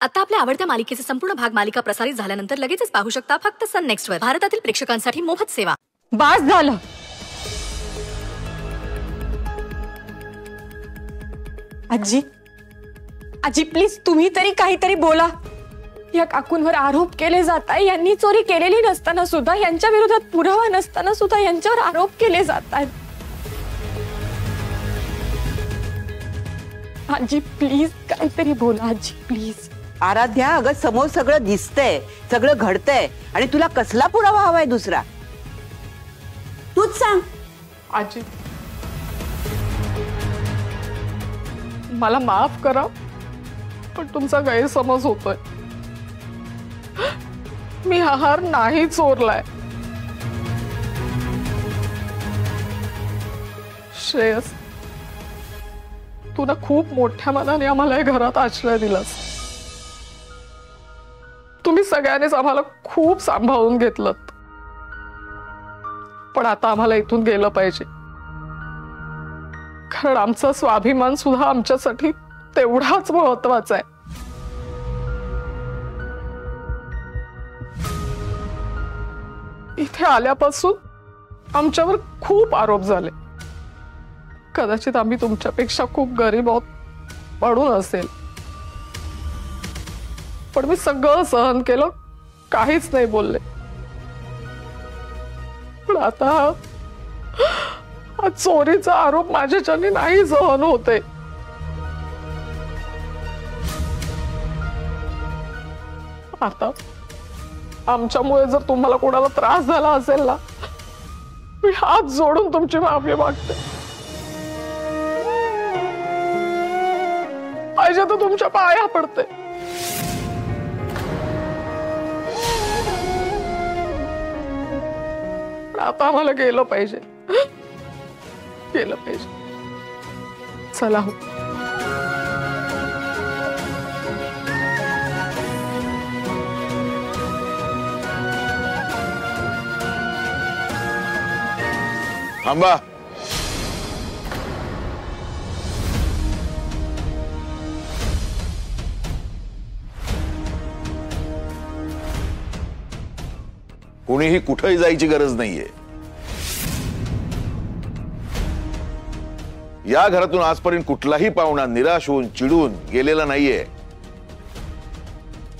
आता आपल्या आवडत्या मालिकेचे संपूर्ण भाग मालिका प्रसारित झाल्यानंतर लगेचच पाहू शकता फक्त सन नेक्स्ट वर. भारतातील प्रेक्षकांसाठी मोफत सेवा. बस झालं. आजी आजी प्लीज तुम्ही तरी काहीतरी बोला. या काकूंवर आरोप केले जात आहे. यांनी चोरी केलेली नसताना सुद्धा, यांच्या विरोधात पुरावा नसताना सुद्धा यांच्यावर आरोप केले जात आहेत. आजी प्लीज काहीतरी बोला. आजी प्लीज. आराध्या, अगं समोर सगळं दिसतंय, सगळं घडतंय आणि तुला कसला पुरावा हवाय दुसरा? तूच सांग. आजी मला माफ करा, पण तुमचा गैरसमज होतोय. मी हा हार नाही चोरलाय. श्रेयस, तू ना खूप मोठ्या मनाने आम्हाला या घरात आश्रय दिलास. तुम्ही सगळ्यांनीच आम्हाला खूप सांभाळून घेतलं, पण आता आम्हाला इथून गेलं पाहिजे, कारण आमचा स्वाभिमान सुद्धा आमच्यासाठी तेवढाच महत्वाचा आहे. इथे आल्यापासून आमच्यावर खूप आरोप झाले. कदाचित आम्ही तुमच्यापेक्षा खूप गरीब आहोत म्हणून असेल, पण मी सगळं सहन केलं, काहीच नाही बोलले. पण आता हा चोरीचा आरोप माझ्याच्याने नाही सहन होते. आता आमच्यामुळे जर तुम्हाला कोणाला त्रास झाला असेल ना, मी हात जोडून तुमची माफी मागते. पाहिजे तर तुमच्या पाया पडते. पण आता आम्हाला गेलं पाहिजे, गेलं पाहिजे. चला हो. थांबा. कोणीही कुठेही जायची गरज नाहीये. या घरातून आजपर्यंत कुठलाही पाहुणा निराश होऊन चिडून गेलेला नाहीये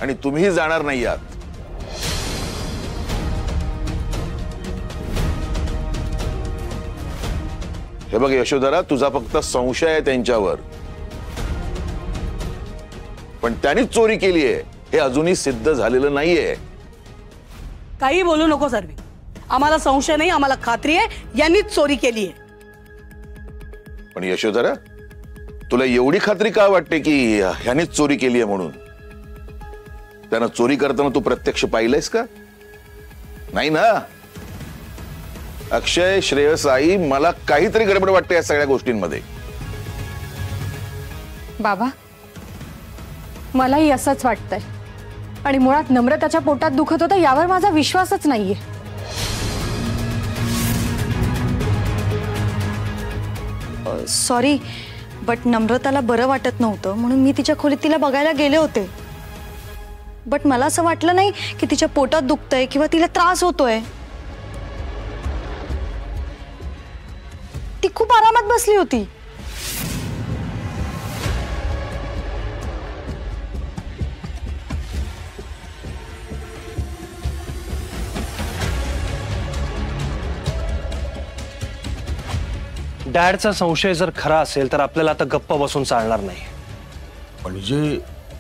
आणि तुम्ही जाणार नाही आहात. हे बघ यशोधरा, तुझा फक्त संशय आहे त्यांच्यावर, पण त्यांनीच चोरी केली आहे हे अजूनही सिद्ध झालेलं नाहीये. काही बोलू नको सर्वी. आम्हाला संशय नाही, आम्हाला खात्री आहे यांनीच चोरी केली आहे. पण यशोधरा, तुला एवढी खात्री का वाटते की ह्यानीच चोरी केली आहे म्हणून? त्यांना चोरी करताना तू प्रत्यक्ष पाहिलंयस का? नाही ना. अक्षय, श्रेयस, आई, मला काहीतरी गडबड वाटते या सगळ्या गोष्टींमध्ये. बाबा, मलाही असंच वाटतंय, आणि मुळात नम्रताच्या पोटात दुखत होतं यावर माझा विश्वासच नाहीये. सॉरी, बट नम्रताला बरं वाटत नव्हतं म्हणून मी तिच्या खोलीत तिला बघायला गेले होते. बट मला असं वाटलं नाही की तिच्या पोटात दुखतंय किंवा तिला त्रास होतोय. ती खूप आरामात बसली होती. डॅडचा संशय जर खरा असेल तर आपल्याला आता गप्प बसून चालणार नाही. म्हणजे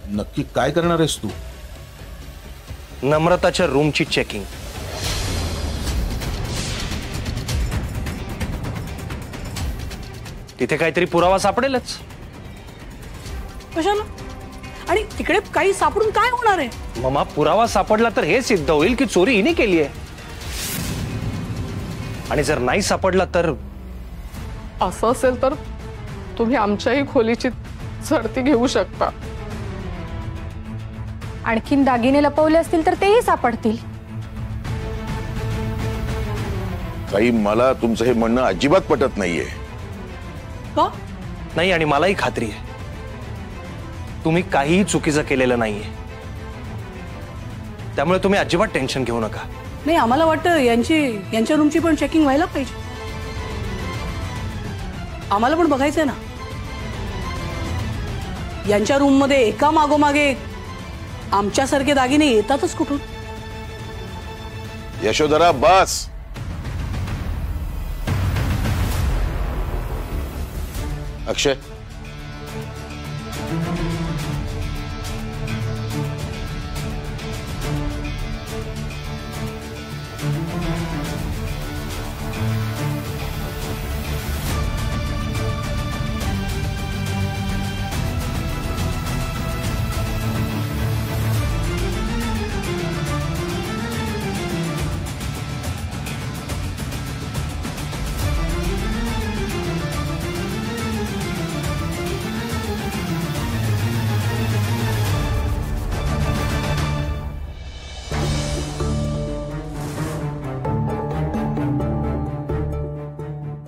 नक्की काय करणार आहेस तू? नम्रताच्या रूमची चेकिंग. तिथे काहीतरी पुरावा सापडेलच. कशाला? आणि तिकडे काही सापडून काय होणार आहे? ममा, पुरावा सापडला तर हे सिद्ध होईल की चोरी हिने केली आहे, आणि जर नाही सापडला तर? असं असेल तर तुम्ही आमच्याही खोलीची झडती घेऊ शकता. आणखीन दागिने लपवले असतील तर तेही सापडतील. काही मला तुमचं हे म्हणणं अजिबात पटत नाहीये. का? नाही, आणि मलाही खात्री आहे तुम्ही काहीही चुकीचं केलेलं नाहीये, त्यामुळे तुम्ही अजिबात टेन्शन घेऊ नका. नाही, आम्हाला वाटतं यांच्या रूमची पण चेकिंग व्हायला पाहिजे. आम्हाला पण बघायचंय ना, यांच्या रूम मध्ये एका मागोमागे आमच्यासारखे दागिने येतातच कुठून. यशोधरा बस. अक्षय,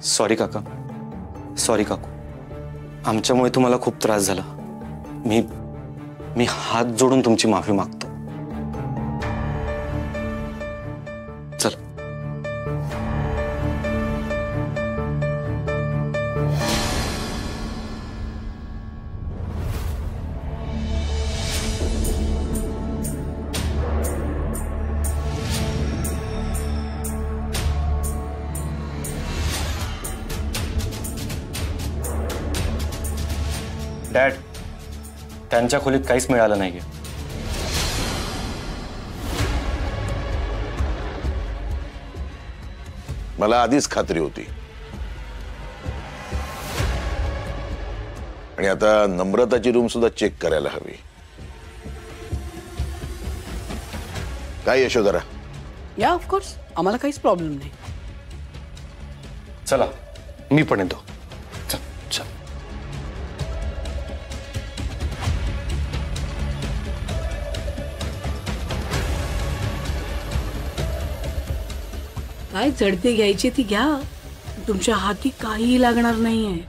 सॉरी काका, सॉरी काकू, आमच्यामुळे तुम्हाला खूप त्रास झाला. मी हात जोडून तुमची माफी मागतो. चल. डॅड, त्यांच्या खोलीत काहीच मिळालं नाहीये. मला आधीच खात्री होती. आणि आता नम्रताची रूम सुद्धा चेक करायला हवी. काय यशोधरा? या ऑफकोर्स, आम्हाला काहीच प्रॉब्लेम नाही. चला, मी पण येतो. चल चल. काय झडते घ्यायची ती घ्या, तुमच्या हाती काहीही लागणार नाहीये.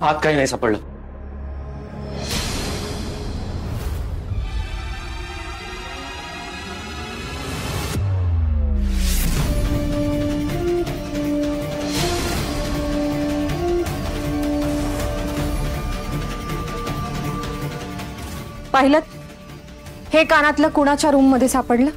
आत काही नाही सापडलं. पाहिलं, हे कानातलं कुणाच्या रूम मध्ये सापडलं?